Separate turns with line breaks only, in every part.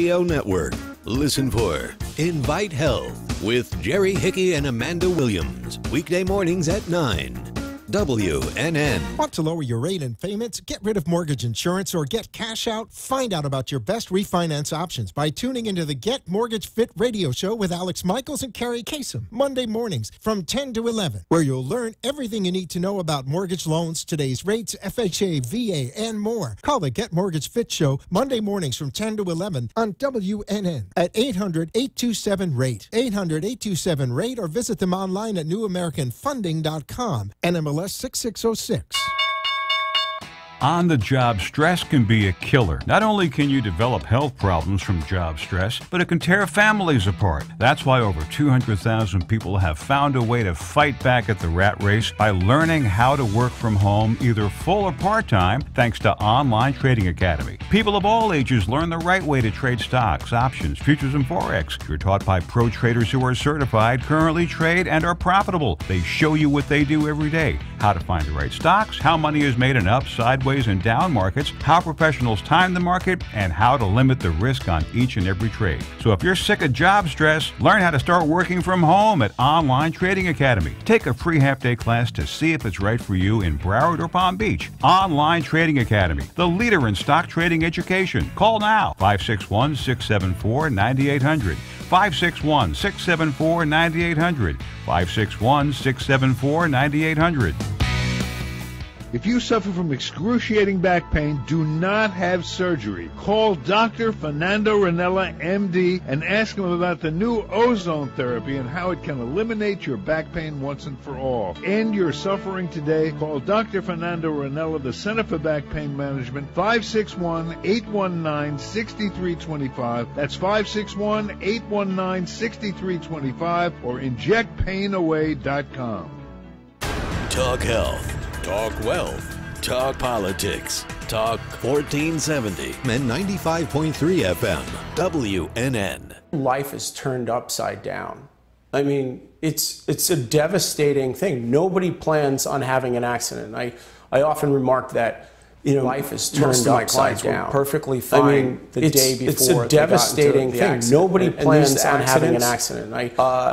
Radio Network. Listen for Invite Health with Jerry Hickey and Amanda Williams. Weekday mornings at 9. WNN.
Want to lower your rate and payments? Get rid of mortgage insurance or get cash out? Find out about your best refinance options by tuning into the Get Mortgage Fit radio show with Alex Michaels and Carrie Kasem, Monday mornings from 10 to 11, where you'll learn everything you need to know about mortgage loans, today's rates, FHA, VA, and more. Call the Get Mortgage Fit show Monday mornings from 10 to 11 on WNN at 800-827-RATE. 800-827-RATE or visit them online at newamericanfunding.com. NMLS 6606.
On-the-job stress can be a killer. Not only can you develop health problems from job stress, but it can tear families apart. That's why over 200,000 people have found a way to fight back at the rat race by learning how to work from home, either full or part-time, thanks to Online Trading Academy. People of all ages learn the right way to trade stocks, options, futures, and Forex. You're taught by pro traders who are certified, currently trade, and are profitable. They show you what they do every day, how to find the right stocks, how money is made in up, sideways, and down markets, how professionals time the market, and how to limit the risk on each and every trade. So if you're sick of job stress, learn how to start working from home at Online Trading Academy. Take a free half-day class to see if it's right for you in Broward or Palm Beach. Online Trading Academy, the leader in stock trading education. Call now, 561-674-9800. 561-674-9800. 561-674-9800.
If you suffer from excruciating back pain, do not have surgery. Call Dr. Fernando Ranella, MD, and ask him about the new ozone therapy and how it can eliminate your back pain once and for all. End your suffering today. Call Dr. Fernando Ranella, the Center for Back Pain Management, 561-819-6325. That's 561-819-6325 or injectpainaway.com.
Talk health. Talk wealth. Talk politics. Talk 1470 and 95.3 FM. WNN.
Life is turned upside down. I mean, it's a devastating thing. Nobody plans on having an accident. I often remark that, life is turned upside down. Were perfectly fine the day before. It's a devastating thing. Nobody plans on having an accident. I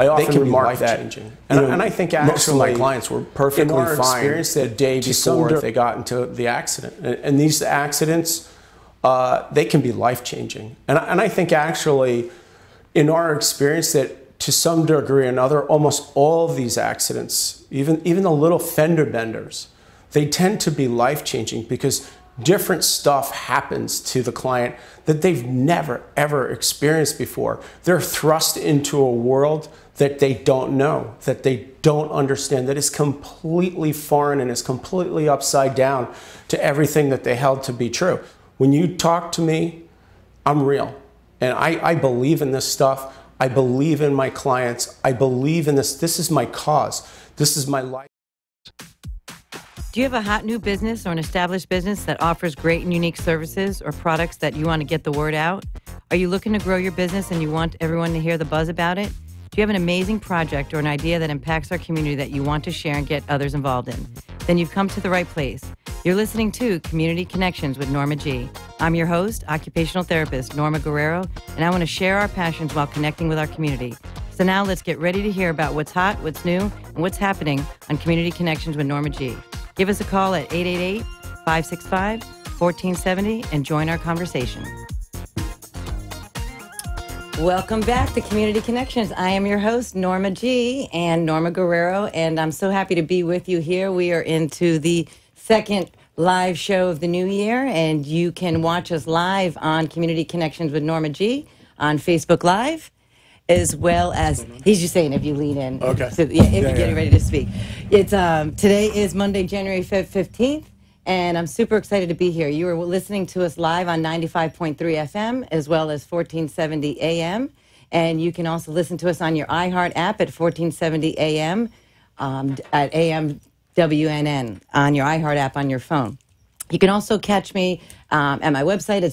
often remark that. And I think actually most of my clients were perfectly fine the day before they got into the accident. And these accidents, they can be life-changing. And I think actually, in our experience, that to some degree or another, almost all of these accidents, even the little fender benders, they tend to be life-changing because different stuff happens to the client that they've never, ever experienced before. They're thrust into a world that they don't know, that they don't understand, that is completely foreign and is completely upside down to everything that they held to be true. When you talk to me, I'm real. And I believe in this stuff. I believe in my clients. I believe in this. This is my cause. This is my life.
Do you have a hot new business or an established business that offers great and unique services or products that you want to get the word out? Are you looking to grow your business and you want everyone to hear the buzz about it? Do you have an amazing project or an idea that impacts our community that you want to share and get others involved in? Then you've come to the right place. You're listening to Community Connections with Norma G. I'm your host, occupational therapist Norma Guerrero, and I want to share our passions while connecting with our community. So now let's get ready to hear about what's hot, what's new, and what's happening on Community Connections with Norma G. Give us a call at 888-565-1470 and join our conversation. Welcome back to Community Connections. I am your host, Norma G. and Norma Guerrero, and I'm so happy to be with you here. We are into the second live show of the new year, and you can watch us live on Community Connections with Norma G. on Facebook Live, as well as, he's just saying if you lean in.
Okay.
So, yeah, if you're getting ready to speak. It's today is Monday, January 15th, and I'm super excited to be here. You are listening to us live on 95.3 FM, as well as 1470 AM, and you can also listen to us on your iHeart app at 1470 AM, at AM WNN, on your iHeart app on your phone. You can also catch me at my website at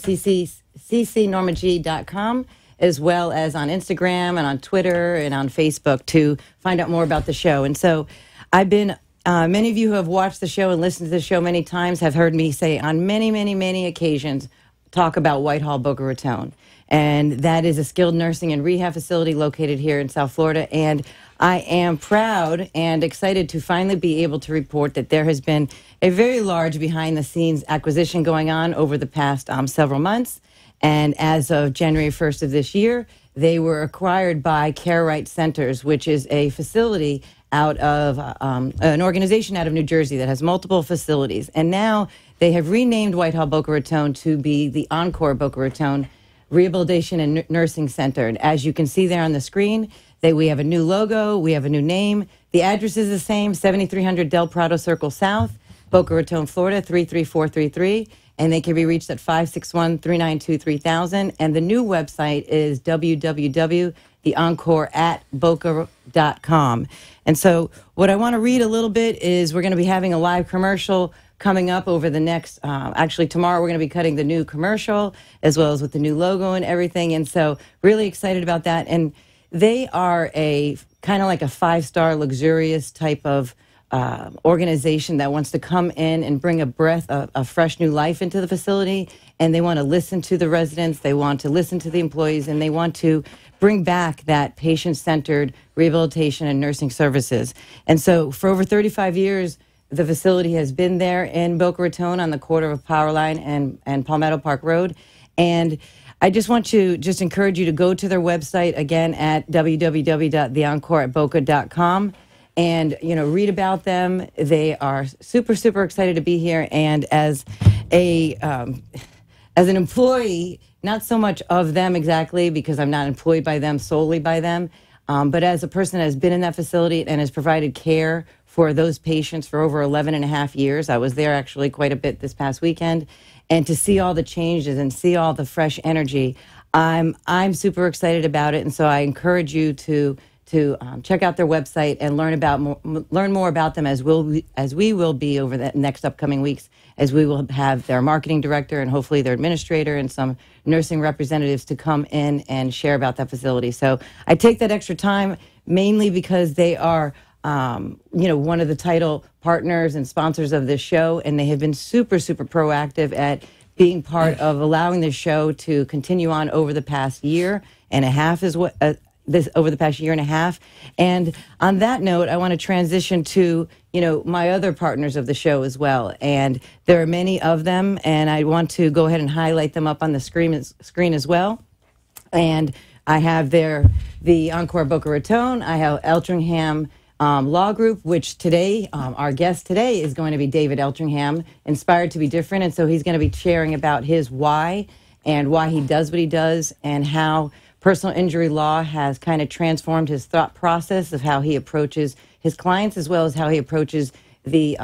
ccnormag.com, as well as on Instagram and on Twitter and on Facebook to find out more about the show. And so I've been, many of you who have watched the show and listened to the show many times have heard me say on many, many, many occasions, talk about Whitehall, Boca Raton. and that is a skilled nursing and rehab facility located here in South Florida. And I am proud and excited to finally be able to report that there has been a very large behind-the-scenes acquisition going on over the past several months. And as of January 1st of this year, they were acquired by Care Right Centers, which is a facility out of an organization out of New Jersey that has multiple facilities. And now they have renamed Whitehall Boca Raton to be the Encore Boca Raton Rehabilitation and Nursing Center. And as you can see there on the screen, we have a new logo, we have a new name. The address is the same, 7300 Del Prado Circle South, Boca Raton, Florida, 33433. And they can be reached at 561-392-3000. And the new website is www.theencore@boca.com. And so what I want to read a little bit is we're going to be having a live commercial coming up over the next, actually tomorrow we're going to be cutting the new commercial as well as with the new logo and everything. And so really excited about that. And they are a kind of like a 5-star luxurious type of organization that wants to come in and bring a breath of fresh new life into the facility. And they want to listen to the residents, they want to listen to the employees, and they want to bring back that patient-centered rehabilitation and nursing services. And so for over 35 years, the facility has been there in Boca Raton on the corner of Powerline and Palmetto Park Road. And I just want to encourage you to go to their website again at www.theencore@boca.com and read about them. They are super excited to be here. And as an employee, not so much of them exactly because I'm not employed by them solely by them, but as a person that has been in that facility and has provided care for those patients for over 11 and a half years. I was there actually quite a bit this past weekend. And to see all the changes and see all the fresh energy, I'm super excited about it. And so I encourage you to check out their website and learn more about them as we will be over the next upcoming weeks, as we will have their marketing director and hopefully their administrator and some nursing representatives to come in and share about that facility. So I take that extra time mainly because they are one of the title partners and sponsors of this show, and they have been super proactive at being part of allowing this show to continue on over the past year and a half over the past year and a half. And on that note, I want to transition to, my other partners of the show as well. And there are many of them, and I want to go ahead and highlight them up on the screen as well. And I have the Encore Boca Raton. I have Eltringham Law Group, which today, our guest today is going to be David Eltringham, Inspired to be Different. And so he's going to be sharing about his why and why he does what he does and how personal injury law has kind of transformed his thought process of how he approaches his clients as well as how he approaches the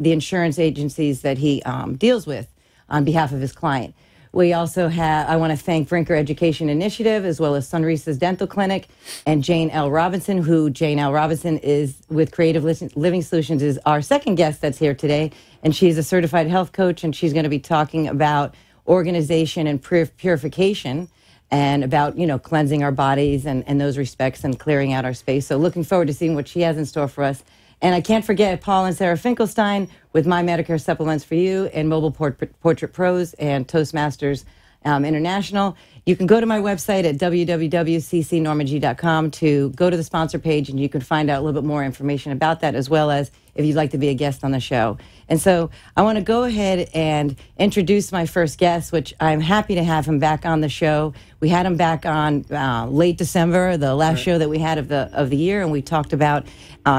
insurance agencies that he deals with on behalf of his client. We also have, I want to thank Brinker Education Initiative as well as Sunrisa's Dental Clinic and Jane L. Robinson, who Jane L. Robinson is with Creative Living Solutions, is our second guest that's here today. And she's a certified health coach, and she's going to be talking about organization and purification and about, cleansing our bodies and those respects and clearing out our space. So looking forward to seeing what she has in store for us. And I can't forget Paul and Sarah Finkelstein with My Medicare Supplements for You and Mobile Portrait Pros and Toastmasters International. You can go to my website at www.ccnormag.com to go to the sponsor page, and you can find out a little bit more information about that, as well as if you'd like to be a guest on the show. And so I want to go ahead and introduce my first guest, which I'm happy to have him back on the show. We had him back on late December, the last show that we had of the year, and we talked about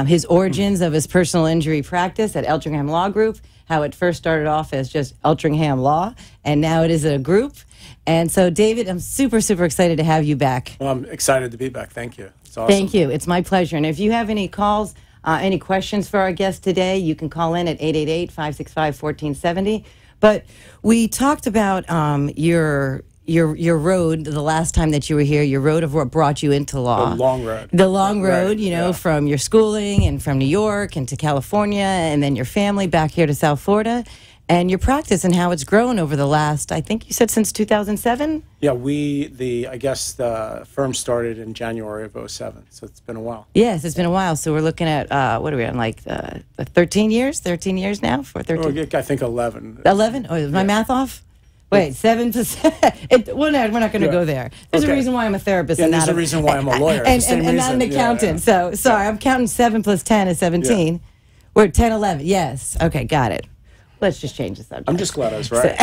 his origins of his personal injury practice at Eltringham Law Group, how it first started off as just Eltringham Law, and now it is a group. And so, David, I'm super excited to have you back.
Well, I'm excited to be back. Thank you. It's awesome.
Thank you. It's my pleasure. And if you have any calls, any questions for our guest today, you can call in at 888-565-1470. But we talked about your road the last time that you were here, your road of what brought you into law.
The long road.
The long road, from your schooling and from New York and to California and then your family back here to South Florida. And your practice and how it's grown over the last, I think you said since 2007?
Yeah, I guess the firm started in January of 2007, so it's been a while.
Yes, it's been a while. So we're looking at, what are we on, 13 years? 13 years now? For 13?
I think 11.
11? Oh, is my math off? Wait, 7%? Well, no, we're not going to go there. There's a reason why I'm a therapist.
Yeah,
and
there's a reason why I'm a lawyer.
And not an accountant. So, sorry, I'm counting 7 plus 10 is 17. We're at 10, 11. Yes. Okay, got it. Let's just change the subject.
I'm just glad I was right.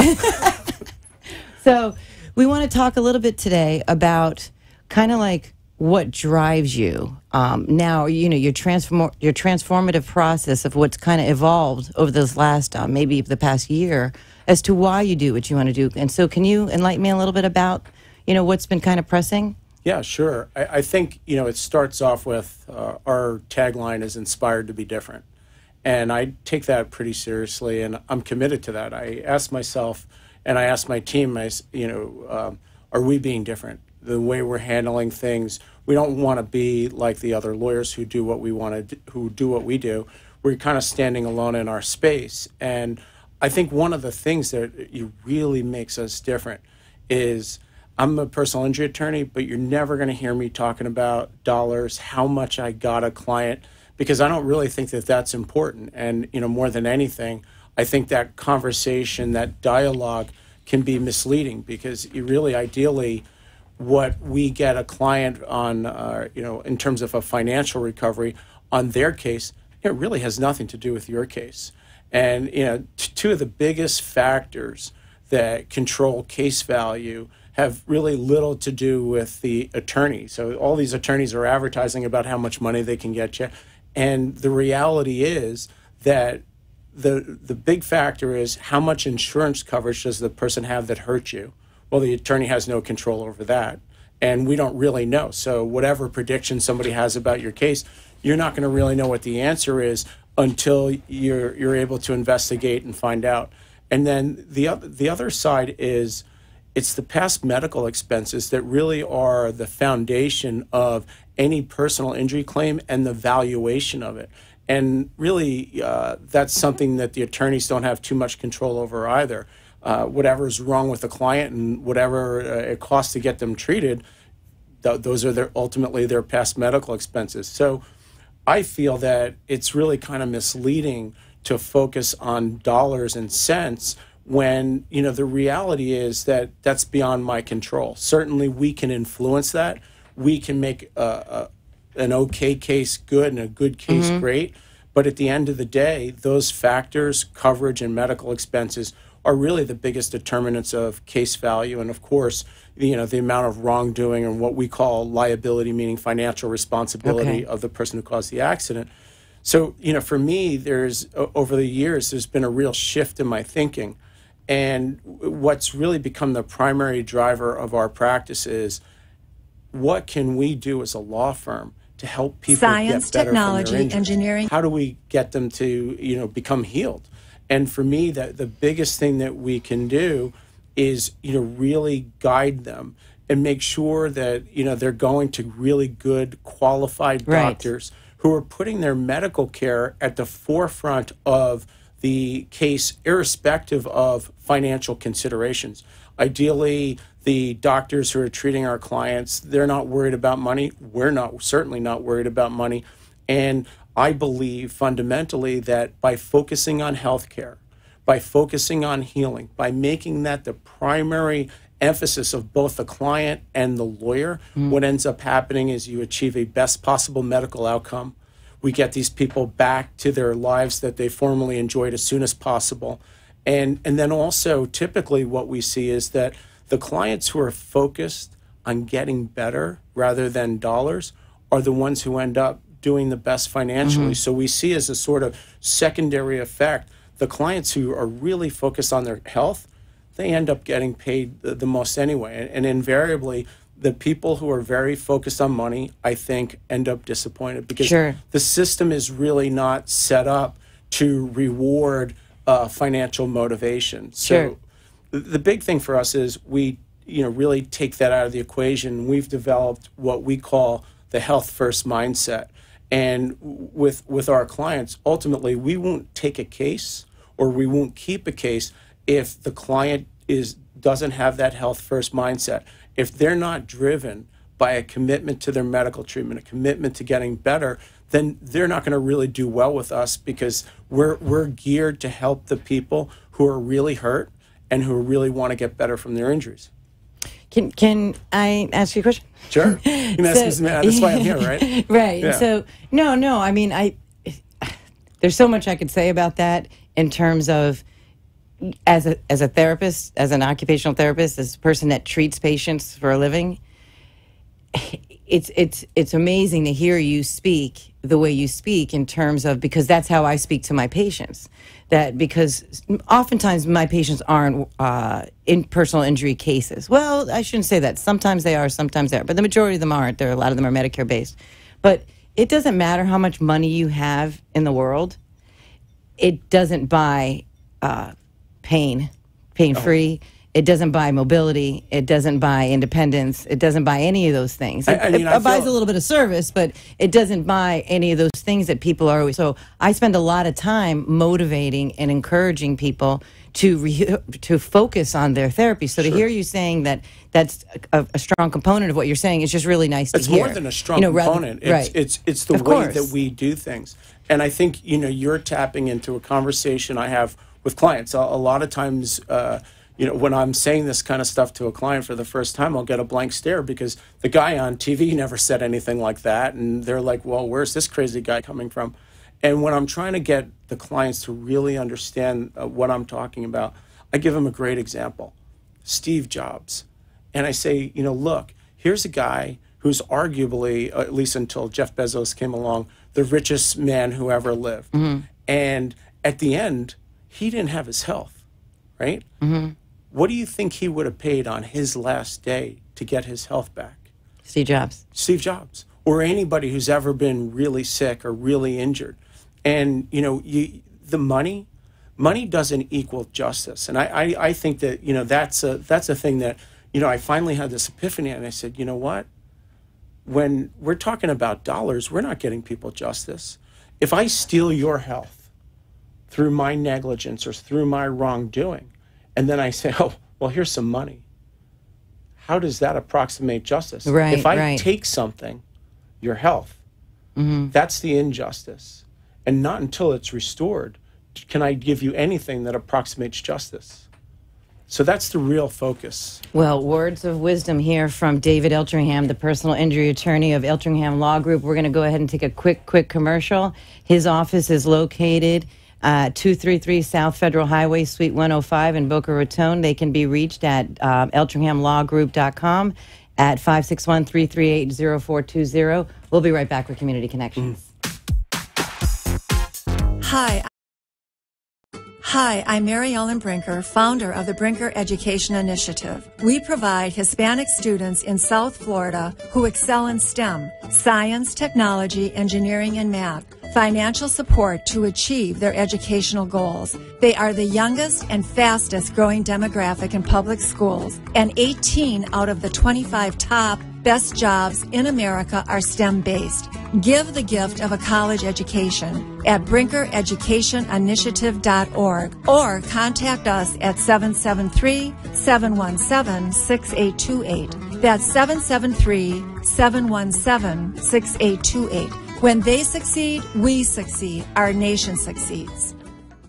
So we want to talk a little bit today about kind of like what drives you. Now, your transformative process of what's kind of evolved over this last, maybe the past year, as to why you do what you want to do. And so can you enlighten me a little bit about, what's been kind of pressing?
Yeah, sure. I think, it starts off with our tagline is inspired to be different. And I take that pretty seriously, and I'm committed to that. I ask myself, and I ask my team, are we being different? The way we're handling things, we don't want to be like the other lawyers who do what we want to, who do what we do. We're kind of standing alone in our space. And I think one of the things that really makes us different is I'm a personal injury attorney, but you're never going to hear me talking about dollars, how much I got a client, because I don't really think that that's important. And, more than anything, I think that conversation, that dialogue can be misleading because you really ideally what we get a client on, in terms of a financial recovery on their case, it really has nothing to do with your case. And, two of the biggest factors that control case value have really little to do with the attorney. So all these attorneys are advertising about how much money they can get you. And the reality is that the big factor is how much insurance coverage does the person have that hurt you? Well, the attorney has no control over that. And we don't really know. So whatever prediction somebody has about your case, you're not going to really know what the answer is until you're able to investigate and find out. And then the other side is it's the past medical expenses that really are the foundation of any personal injury claim and the valuation of it. And really, that's something that the attorneys don't have too much control over either. Whatever's wrong with the client and whatever it costs to get them treated, those are ultimately their past medical expenses. So I feel that it's really kind of misleading to focus on dollars and cents when, the reality is that that's beyond my control. Certainly we can influence that. We can make an okay case good and a good case great. But at the end of the day, those factors, coverage and medical expenses, are really the biggest determinants of case value. And of course, the amount of wrongdoing and what we call liability, meaning financial responsibility of the person who caused the accident. So, for me, over the years, there's been a real shift in my thinking. And what's really become the primary driver of our practice is what can we do as a law firm to help people
Science,
get better
technology,
from their injuries?
engineering.
How do we get them to, become healed? And for me, the biggest thing that we can do is, really guide them and make sure that, they're going to really good, qualified doctors who are putting their medical care at the forefront of the case, irrespective of financial considerations. Ideally, the doctors who are treating our clients, they're not worried about money. We're certainly not worried about money. And I believe fundamentally that by focusing on healthcare, by focusing on healing, by making that the primary emphasis of both the client and the lawyer, what ends up happening is you achieve a best possible medical outcome. We get these people back to their lives that they formerly enjoyed as soon as possible. And then also typically what we see is that the clients who are focused on getting better rather than dollars are the ones who end up doing the best financially. So we see as a sort of secondary effect, the clients who are really focused on their health, they end up getting paid the most anyway. And invariably, the people who are very focused on money, I think, end up disappointed because the system is really not set up to reward financial motivation. So the big thing for us is we, really take that out of the equation. We've developed what we call the health first mindset. And with our clients, ultimately, we won't take a case or we won't keep a case if the client doesn't have that health first mindset. If they're not driven by a commitment to their medical treatment, a commitment to getting better, then they're not going to really do well with us because we're geared to help the people who are really hurt and who really want to get better from their injuries.
Can I ask you a question?
Sure. You can ask me, that's why I'm here, right?
Right.
Yeah.
So, no, I mean, there's so much I could say about that in terms of as a therapist, as an occupational therapist, as a person that treats patients for a living. It's amazing to hear you speak the way you speak in terms of, because that's how I speak to my patients. That because oftentimes my patients aren't in personal injury cases. Well, I shouldn't say that. Sometimes they are, sometimes they are, but the majority of them aren't. A lot of them are Medicare based. But it doesn't matter how much money you have in the world. It doesn't buy pain-free. It doesn't buy mobility. It doesn't buy independence. It doesn't buy any of those things. It buys a little bit of service, but it doesn't buy any of those things that people are always. So I spend a lot of time motivating and encouraging people to focus on their therapy. So to hear you saying that that's a strong component of what you're saying is just really nice to hear.
It's more than a strong component. It's the way that we do things. And I think, you're tapping into a conversation I have with clients. A lot of times, when I'm saying this kind of stuff to a client for the first time, I'll get a blank stare because the guy on TV never said anything like that. And they're like, well, where's this crazy guy coming from? And when I'm trying to get the clients to really understand what I'm talking about, I give them a great example, Steve Jobs. And I say, look, here's a guy who's arguably, at least until Jeff Bezos came along, the richest man who ever lived. Mm-hmm. And at the end, he didn't have his health, right? Mm-hmm. What do you think he would have paid on his last day to get his health back?
Steve Jobs.
Steve Jobs. Or anybody who's ever been really sick or really injured. And, the money doesn't equal justice. And I think that, that's a thing that, I finally had this epiphany and I said, you know what? When we're talking about dollars, we're not getting people justice. If I steal your health through my negligence or through my wrongdoing, and then I say, oh, well, here's some money. How does that approximate justice?
Right,
if I take something, your health, that's the injustice. And not until it's restored can I give you anything that approximates justice. So that's the real focus.
Well, words of wisdom here from David Eltringham, the personal injury attorney of Eltringham Law Group. We're going to go ahead and take a quick commercial. His office is located 233 South Federal Highway, Suite 105 in Boca Raton. They can be reached at eltringhamlawgroup.com at 561-338-0420. We'll be right back with Community Connections.
Hi, I'm Mary Ellen Brinker, founder of the Brinker Education Initiative. We provide Hispanic students in South Florida who excel in STEM, science, technology, engineering, and math, financial support to achieve their educational goals. They are the youngest and fastest growing demographic in public schools, and 18 out of the 25 top best jobs in America are STEM-based. Give the gift of a college education at brinkereducationinitiative.org or contact us at 773-717-6828. That's 773-717-6828. When they succeed, we succeed. Our nation succeeds.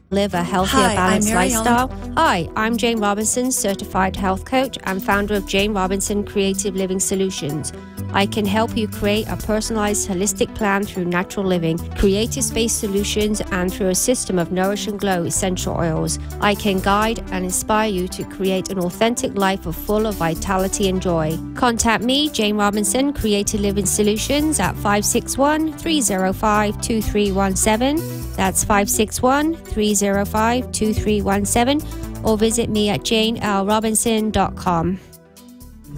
Live a healthier, balanced lifestyle. Hi, I'm Jane Robinson, certified health coach and founder of Jane Robinson Creative Living Solutions. I can help you create a personalized, holistic plan through natural living, creative space solutions, and through a system of Nourish and Glow essential oils. I can guide and inspire you to create an authentic life full of vitality and joy. Contact me, Jane Robinson, Creative Living Solutions, at 561-305-2317. That's 561-305-2317. Or visit me at janelrobinson.com.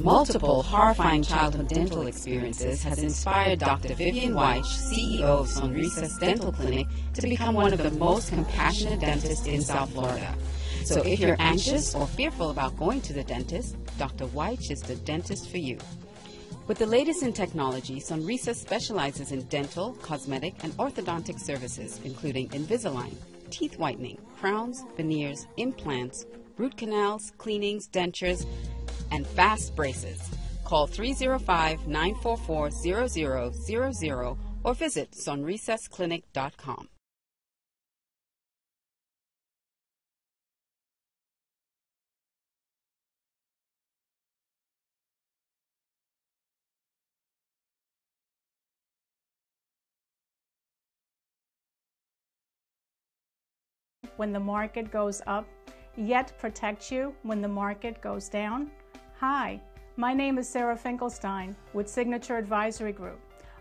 Multiple horrifying childhood dental experiences has inspired Dr. Vivian Weich, CEO of Sonrisas Dental Clinic, to become one of the most compassionate dentists in South Florida. So if you're anxious or fearful about going to the dentist, Dr. Weich is the dentist for you. With the latest in technology, Sonrisas specializes in dental, cosmetic, and orthodontic services, including Invisalign, teeth whitening, crowns, veneers, implants, root canals, cleanings, dentures, and fast braces. Call 305-944-0000 or visit sonrisasclinic.com.
when the market goes up, yet protect you when the market goes down? Hi, my name is Sarah Finkelstein with Signature Advisory Group.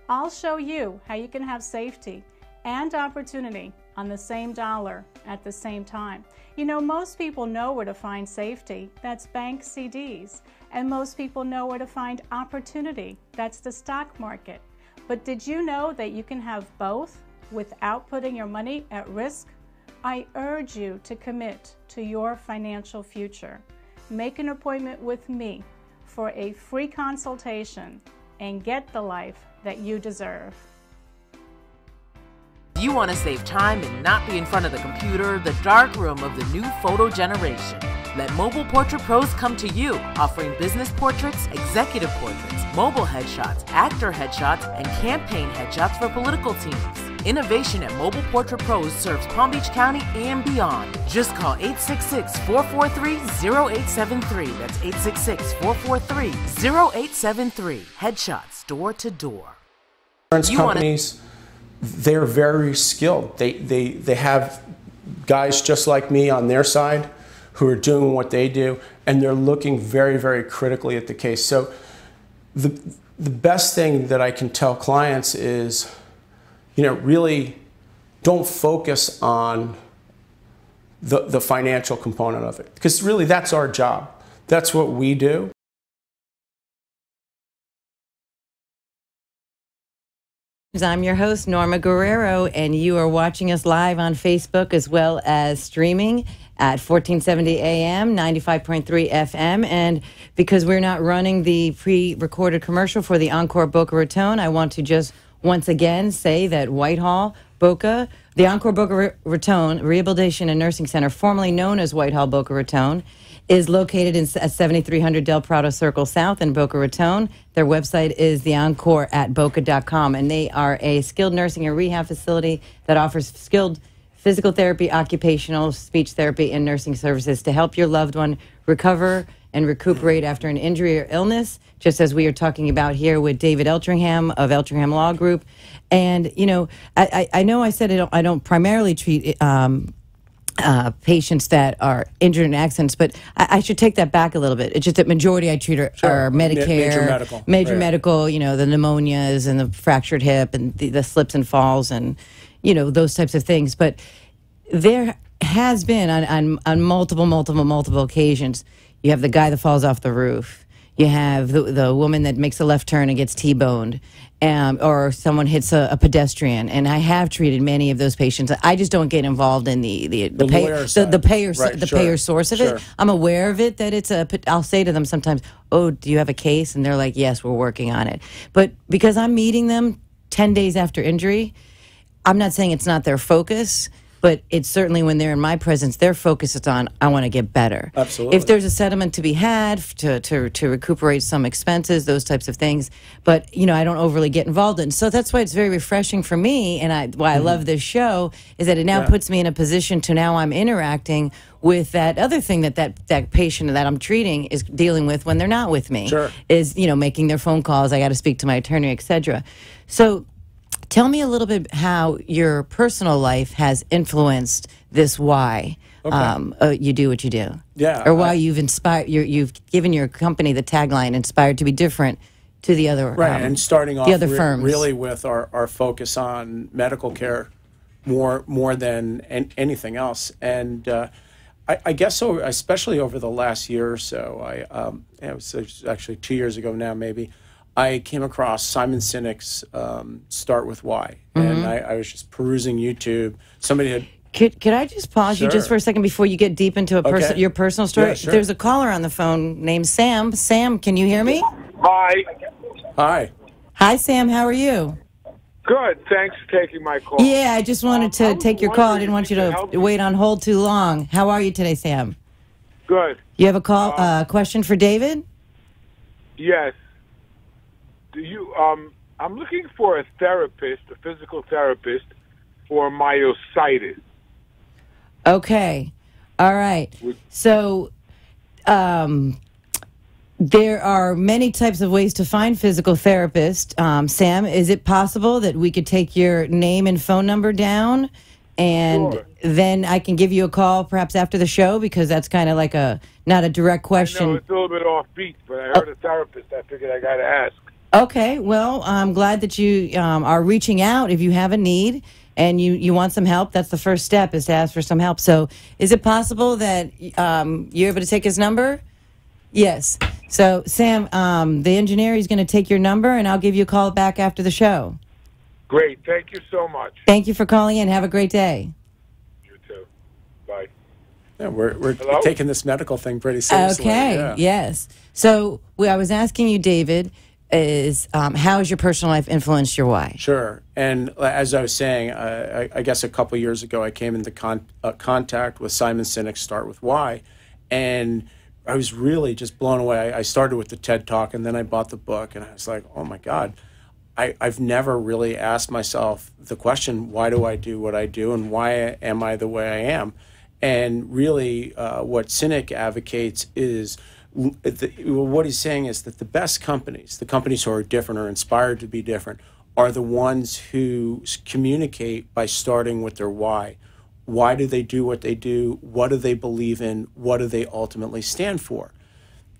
I'll show you how you can have safety and opportunity on the same dollar at the same time. You know, most people know where to find safety. That's bank CDs. And most people know where to find opportunity. That's the stock market. But did you know that you can have both without putting your money at risk? I urge you to commit to your financial future. Make an appointment with me for a free consultation and get the life that you deserve.
You want to save time and not be in front of the computer, the dark room of the new photo generation. Let Mobile Portrait Pros come to you, offering business portraits, executive portraits, mobile headshots, actor headshots, and campaign headshots for political teams. Innovation at Mobile Portrait Pros serves Palm Beach County and beyond. Just call 866-443-0873. That's 866-443-0873. Headshots door to door.
Insurance companies, they're very skilled. They have guys just like me on their side who are doing what they do, and they're looking very, very critically at the case. So the best thing that I can tell clients is, really don't focus on the financial component of it, because really that's our job. That's what we do.
I'm your host, Norma Guerrero, and you are watching us live on Facebook as well as streaming at 1470 AM, 95.3 FM. And because we're not running the pre-recorded commercial for the Encore Boca Raton, I want to just once again say that Whitehall Boca, the Encore Boca Raton Rehabilitation and Nursing Center, formerly known as Whitehall Boca Raton, is located at 7300 Del Prado Circle South in Boca Raton. Their website is theencore@boca.com, and they are a skilled nursing and rehab facility that offers skilled physical therapy, occupational, speech therapy, and nursing services to help your loved one recover and recuperate after an injury or illness, just as we are talking about here with David Eltringham of Eltringham Law Group. And, I know I said I don't primarily treat patients that are injured in accidents, but I should take that back a little bit. It's just that majority I treat are Medicare, major medical, the pneumonias and the fractured hip and the slips and falls and, those types of things. But there has been on multiple occasions, you have the guy that falls off the roof. You have the woman that makes a left turn and gets T-boned, or someone hits a pedestrian. And I have treated many of those patients. I just don't get involved in the payer source of it. I'm aware of it, that I'll say to them sometimes, oh, do you have a case? And they're like, yes, we're working on it. But because I'm meeting them 10 days after injury, I'm not saying it's not their focus, but it's certainly when they're in my presence, their focus is on, I want to get better. Absolutely. If there's a settlement to be had to recuperate some expenses, those types of things. But, I don't overly get involved in. So that's why it's very refreshing for me, and why I love this show, is that it now puts me in a position to now I'm interacting with that other thing that patient that I'm treating is dealing with when they're not with me. Sure. Is, making their phone calls, I got to speak to my attorney, etc. So tell me a little bit how your personal life has influenced this why you do what you do. Yeah. Or why you've given your company the tagline, inspired to be different to the other
and starting off
the other firms.
Really with our focus on medical care more than anything else. And I guess so, especially over the last year or so, it was actually 2 years ago now maybe, I came across Simon Sinek's Start With Why. And I was just perusing YouTube. Somebody had...
Could I just pause you just for a second before you get deep into your personal story? Yeah, sure. There's a caller on the phone named Sam. Sam, can you hear me?
Hi.
Hi.
Hi, Sam. How are you?
Good. Thanks for taking my call.
Yeah, I just wanted to take your call. I didn't want you to wait on hold too long. How are you today, Sam?
Good.
You have a question for David?
Yes. I'm looking for a therapist, a physical therapist, for myositis.
Okay. All right. So, there are many types of ways to find physical therapists. Sam, is it possible that we could take your name and phone number down And then I can give you a call perhaps after the show, because that's kind of like not a direct question.
I know it's a little bit off beat, but I heard a therapist. I figured I got to ask.
Okay, well, I'm glad that you are reaching out. If you have a need and you want some help, that's the first step, is to ask for some help. So is it possible that you're able to take his number? Yes. So, Sam, the engineer, is going to take your number, and I'll give you a call back after the show.
Great. Thank you so much.
Thank you for calling in. Have a great day.
You too. Bye.
Yeah, we're taking this medical thing pretty seriously.
Okay,
yeah.
Yes. So I was asking you, David, is how has your personal life influenced your why?
Sure. And as I was saying, I guess a couple years ago, I came into contact with Simon Sinek's Start With Why, and I was really just blown away. I started with the TED Talk, and then I bought the book, and I was like, oh my God, I've never really asked myself the question, why do I do what I do, and why am I the way I am? And really what Sinek advocates is, what he's saying is that the best companies, the companies who are different or inspired to be different, are the ones who communicate by starting with their why. Why do they do what they do? What do they believe in? What do they ultimately stand for?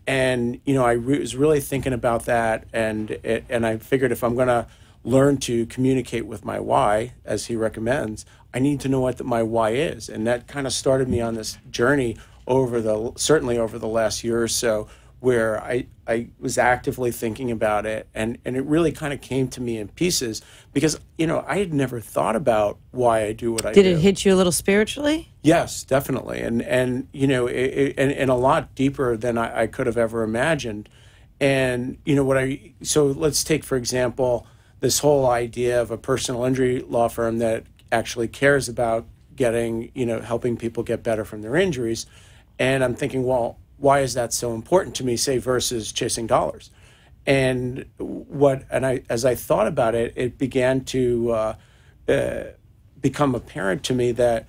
And I was really thinking about that, and I figured if I'm going to learn to communicate with my why, as he recommends, I need to know what my why is. And that kind of started me on this journey certainly over the last year or so, where I was actively thinking about it, and it really kind of came to me in pieces, because I had never thought about why I do what I do.
Did it hit you a little spiritually?
Yes, definitely, and and a lot deeper than I could have ever imagined. And so let's take, for example, this whole idea of a personal injury law firm that actually cares about helping people get better from their injuries. And I'm thinking, well, why is that so important to me, say, versus chasing dollars? And as I thought about it, it began to become apparent to me that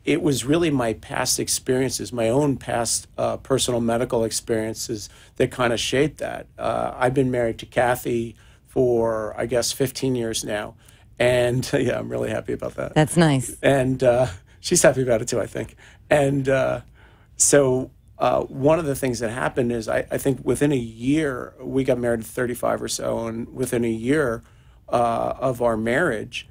it was really my past experiences, my own past personal medical experiences, that kind of shaped that. I've been married to Kathy for, I guess, 15 years now. And yeah, I'm really happy about that.
That's nice.
And she's happy about it too, I think. And so one of the things that happened is I think within a year, we got married at 35 or so, and within a year of our marriage,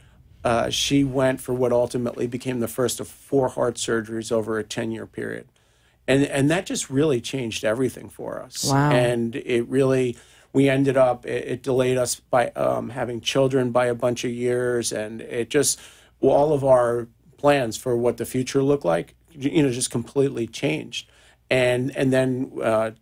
she went for what ultimately became the first of 4 heart surgeries over a 10-year period. And that just really changed everything for us.
Wow.
And we ended up, it delayed us by having children by a bunch of years, and it just, all of our plans for what the future looked like, just completely changed. And then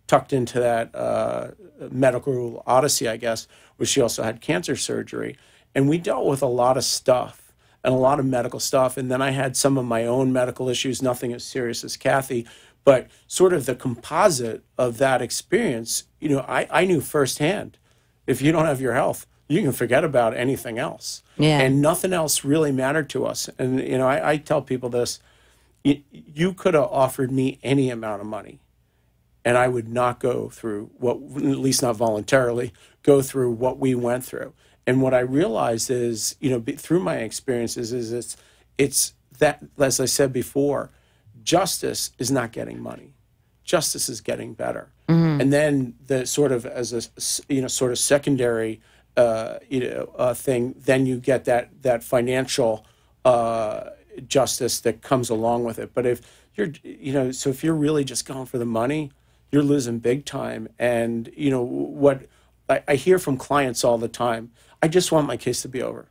tucked into that medical odyssey, I guess, where she also had cancer surgery. And we dealt with a lot of stuff and a lot of medical stuff. And then I had some of my own medical issues, nothing as serious as Kathy, but sort of the composite of that experience, I knew firsthand, if you don't have your health, you can forget about anything else.
Yeah.
And nothing else really mattered to us. And, I tell people this, you could have offered me any amount of money, and I would not go through at least not voluntarily, go through what we went through. And what I realized is, through my experiences, is it's that, as I said before, justice is not getting money. Justice is getting better. Mm-hmm. And then the sort of as a sort of secondary thing, then you get that financial justice that comes along with it. But if you're if you're really just going for the money, you're losing big time. And what I hear from clients all the time, I just want my case to be over.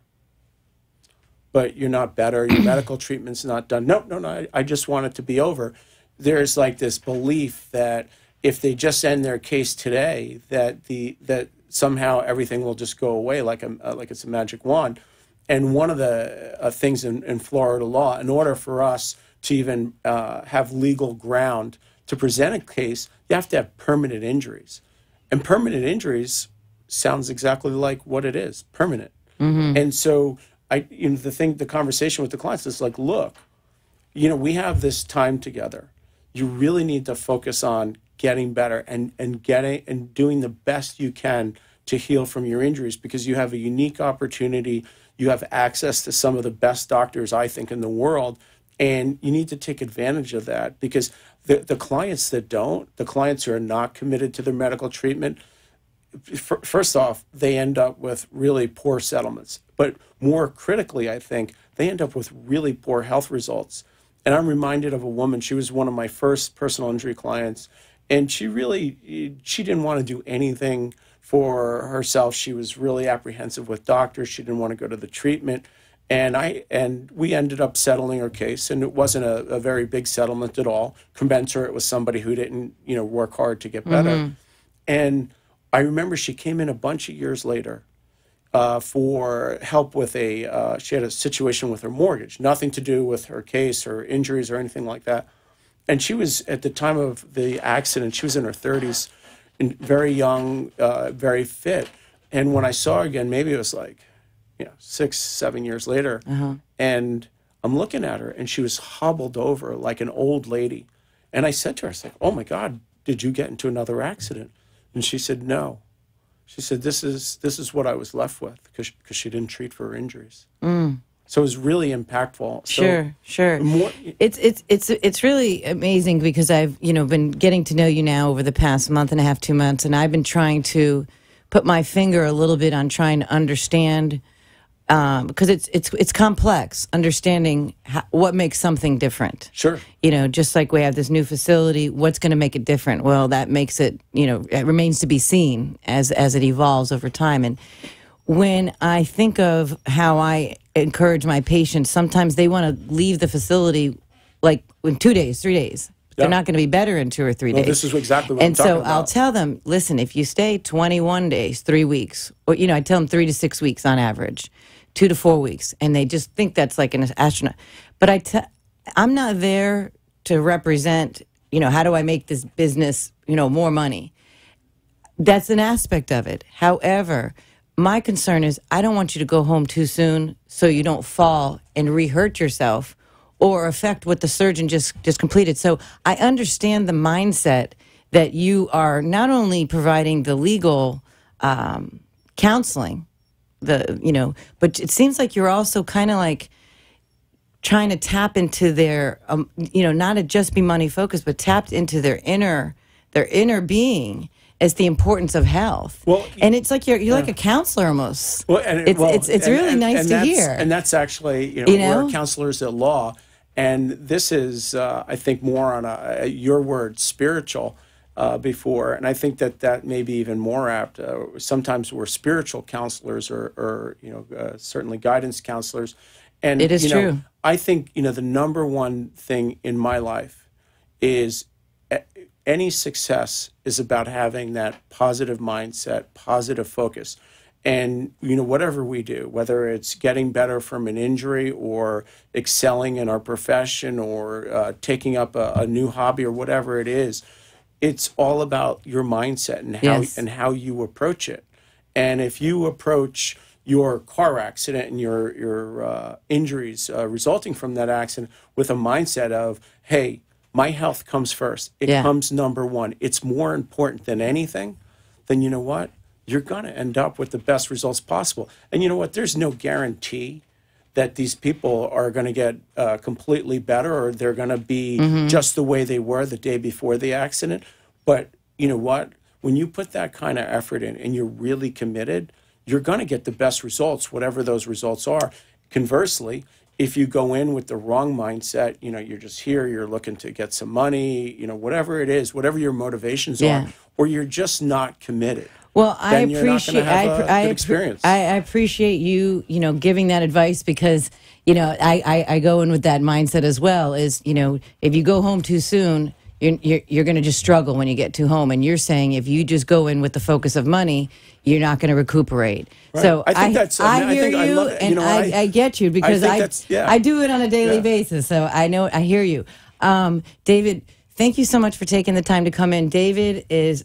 But you're not better, your medical treatment's not done. No, I just want it to be over. There's like this belief that if they just end their case today, that somehow everything will just go away like it's a magic wand. And one of the things in Florida law, in order for us to even have legal ground to present a case, you have to have permanent injuries. And permanent injuries sounds exactly like what it is, permanent. Mm-hmm. And so the conversation with the clients is like, look, we have this time together. You really need to focus on getting better and doing the best you can to heal from your injuries, because you have a unique opportunity. You have access to some of the best doctors, I think, in the world, and you need to take advantage of that, because the clients that don't, the clients who are not committed to their medical treatment, first off, they end up with really poor settlements. But more critically, I think, they end up with really poor health results. And I'm reminded of a woman, she was one of my first personal injury clients, and she didn't want to do anything for herself. She was really apprehensive with doctors. She didn't want to go to the treatment. And we ended up settling her case, and it wasn't a very big settlement at all, commensurate with somebody who didn't, work hard to get better. And I remember she came in a bunch of years later for help with she had a situation with her mortgage, nothing to do with her case or injuries or anything like that. And she was, at the time of the accident, she was in her 30s, and very young, very fit. And when I saw her again, maybe it was like, 6, 7 years later, and I'm looking at her, and she was hobbled over like an old lady. And I said to her, I was like, "Oh my God, did you get into another accident?" And she said, "No." She said, this is what I was left with, because she didn't treat for her injuries. So it was really impactful.
Sure. It's really amazing, because I've been getting to know you now over the past month and a half, 2 months, and I've been trying to put my finger a little bit on trying to understand, because it's complex, understanding what makes something different.
Sure.
Just like we have this new facility, what's going to make it different? Well, that makes it, it remains to be seen as it evolves over time. And when I think of how I encourage my patients, sometimes they want to leave the facility like in 2 days, 3 days. They're not going to be better in 2 or 3 days.
This is exactly what I'm talking about.
And so I'll tell them, listen, if you stay 21 days, 3 weeks, or, I tell them 3 to 6 weeks on average, 2 to 4 weeks, and they just think that's like an astronaut. But I'm not there to represent, how do I make this business, more money? That's an aspect of it. However, my concern is I don't want you to go home too soon so you don't fall and re-hurt yourself or affect what the surgeon just completed. So I understand the mindset that you are not only providing the legal counseling, but it seems like you're also kind of like trying to tap into their, not to just be money focused, but tapped into their inner being as the importance of health. Well, and it's like you're like a counselor almost.
Well,
it's really nice to hear.
And that's actually, we're counselors at law, and this is, I think, more on your word, spiritual. Before, and I think that may be even more apt. Sometimes we're spiritual counselors, or certainly guidance counselors, and
it is true.
I think the number one thing in my life is any success is about having that positive mindset, positive focus, and whatever we do, whether it's getting better from an injury or excelling in our profession or taking up a new hobby or whatever it is. It's all about your mindset and how you approach it. And if you approach your car accident and your injuries resulting from that accident with a mindset of, hey, my health comes first. It comes number one. It's more important than anything. Then you know what? You're going to end up with the best results possible. And you know what? There's no guarantee that these people are going to get completely better, or they're going to be just the way they were the day before the accident. But you know what? When you put that kind of effort in and you're really committed, you're going to get the best results, whatever those results are. Conversely, if you go in with the wrong mindset, you're just here, you're looking to get some money, whatever it is, whatever your motivations are, or you're just not committed.
Well, I appreciate you, giving that advice, because, I go in with that mindset as well. Is, if you go home too soon, you're going to just struggle when you get to home. And you're saying if you just go in with the focus of money, you're not going to recuperate. Right. So I hear you, and I get you, because I do it on a daily basis. So I hear you. David, thank you so much for taking the time to come in. David is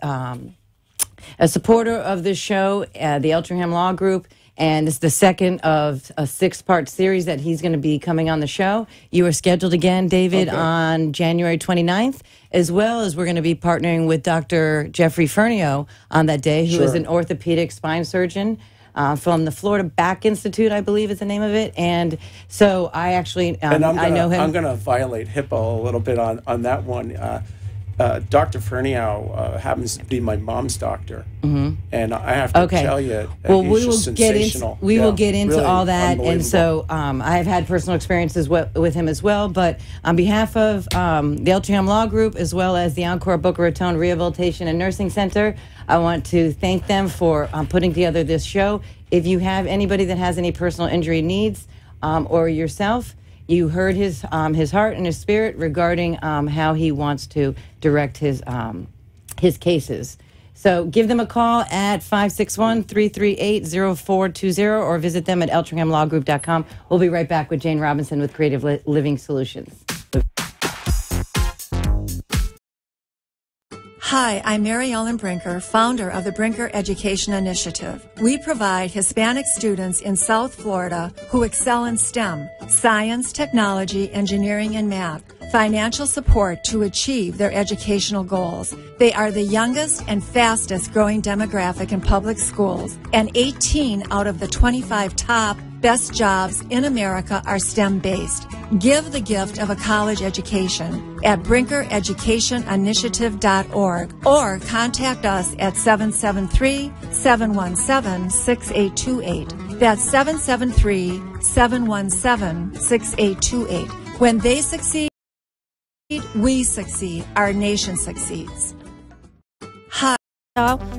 a supporter of this show, the Eltringham Law Group, And it's the second of a 6-part series that he's going to be coming on the show. You are scheduled again, David, on January 29th, as well as we're going to be partnering with Dr. Jeffrey Fernio on that day, who is an orthopedic spine surgeon from the Florida Back Institute, I believe is the name of it. And so I actually, I know him.
I'm going to violate HIPAA a little bit on that one. Dr. Fernio happens to be my mom's doctor, and I have to tell you, he's just sensational.
We will get into all that, and so I've had personal experiences with him as well. But on behalf of the Eltringham Law Group, as well as the Encore Boca Raton Rehabilitation and Nursing Center, I want to thank them for putting together this show. If you have anybody that has any personal injury needs, or yourself, you heard his heart and his spirit regarding how he wants to direct his cases. So give them a call at 561-338-0420 or visit them at eltringhamlawgroup.com. We'll be right back with Jane Robinson with Creative Living Solutions.
Hi, I'm Mary Ellen Brinker, founder of the Brinker Education Initiative. We provide Hispanic students in South Florida who excel in STEM, science, technology, engineering, and math, financial support to achieve their educational goals. They are the youngest and fastest growing demographic in public schools, and 18 out of the 25 top best jobs in America are STEM-based. Give the gift of a college education at brinkereducationinitiative.org or contact us at 773-717-6828. That's 773-717-6828. When they succeed, we succeed. Our nation succeeds.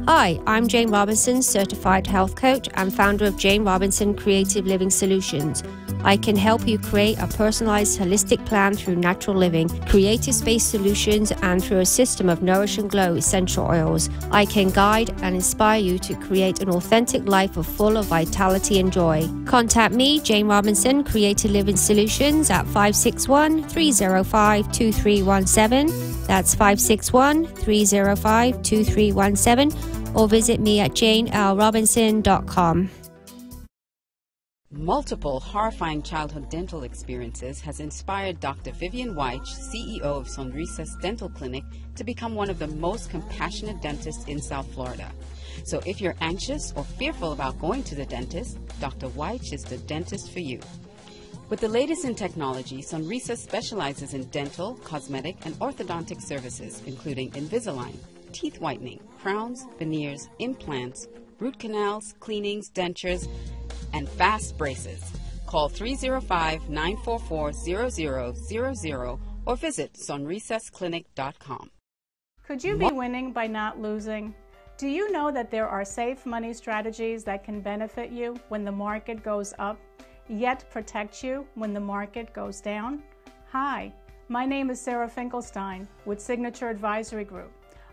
Hi, I'm Jane Robinson, certified health coach and founder of Jane Robinson Creative Living Solutions. I can help you create a personalized holistic plan through natural living, creative space solutions, and through a system of Nourish and Glow essential oils. I can guide and inspire you to create an authentic life full of vitality and joy. Contact me, Jane Robinson Creative Living Solutions, at 561-305-2317. That's 561-305-2317, or visit me at janelrobinson.com.
Multiple horrifying childhood dental experiences has inspired Dr. Vivian Weich, CEO of Sonrisas Dental Clinic, to become one of the most compassionate dentists in South Florida. So if you're anxious or fearful about going to the dentist, Dr. Weich is the dentist for you. With the latest in technology, Sonrisas specializes in dental, cosmetic, and orthodontic services, including Invisalign, teeth whitening, crowns, veneers, implants, root canals, cleanings, dentures, and fast braces. Call 305-944-0000 or visit sonrisasclinic.com.
Could you be winning by not losing? Do you know that there are safe money strategies that can benefit you when the market goes up, yet protect you when the market goes down? Hi, my name is Sarah Finkelstein with Signature Advisory Group.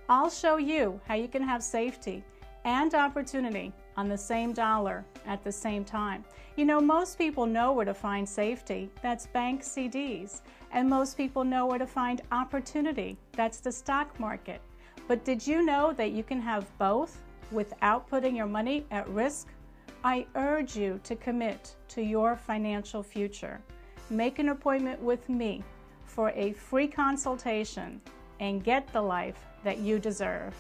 I'll show you how you can have safety and opportunity on the same dollar at the same time. You know, most people know where to find safety, that's bank CDs, and most people know where to find opportunity, that's the stock market. But did you know that you can have both without putting your money at risk? I urge you to commit to your financial future. Make an appointment with me for a free consultation and get the life that you deserve.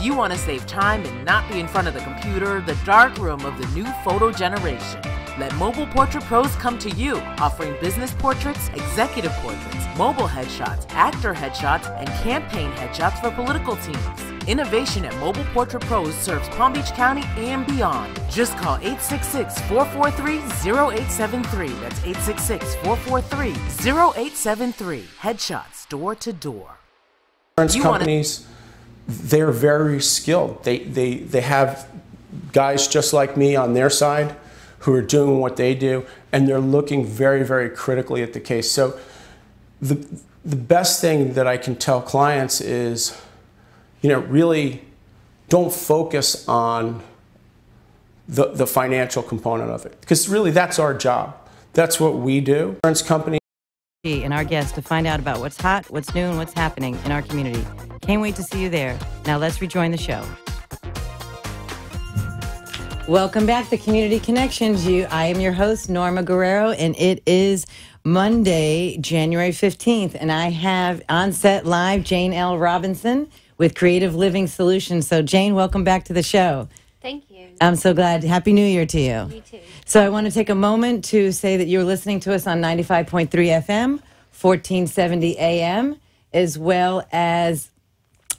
You want to save time and not be in front of the computer, the dark room of the new photo generation. Let Mobile Portrait Pros come to you, offering business portraits, executive portraits, mobile headshots, actor headshots, and campaign headshots for political teams. Innovation at Mobile Portrait Pros serves Palm Beach County and beyond. Just call 866-443-0873. That's 866-443-0873. Headshots, door to door.
Insurance companies, they're very skilled. They have guys just like me on their side who are doing what they do, and they're looking very, very critically at the case. So the best thing that I can tell clients is, you know, really don't focus on the financial component of it, because really that's our job. That's what we do. Insurance company
and our guests to find out about what's hot, what's new, and what's happening in our community. Can't wait to see you there. Now let's rejoin the show. Welcome back to Community Connections. I am your host, Norma Guerrero, and it is Monday, January 15th, and I have on set live Jane L. Robinson with Creative Living Solutions. So, Jane, welcome back to the show.
Thank you.
I'm so glad. Happy New Year to you.
Me too.
So I want to take a moment to say that you're listening to us on 95.3 FM, 1470 AM, as well as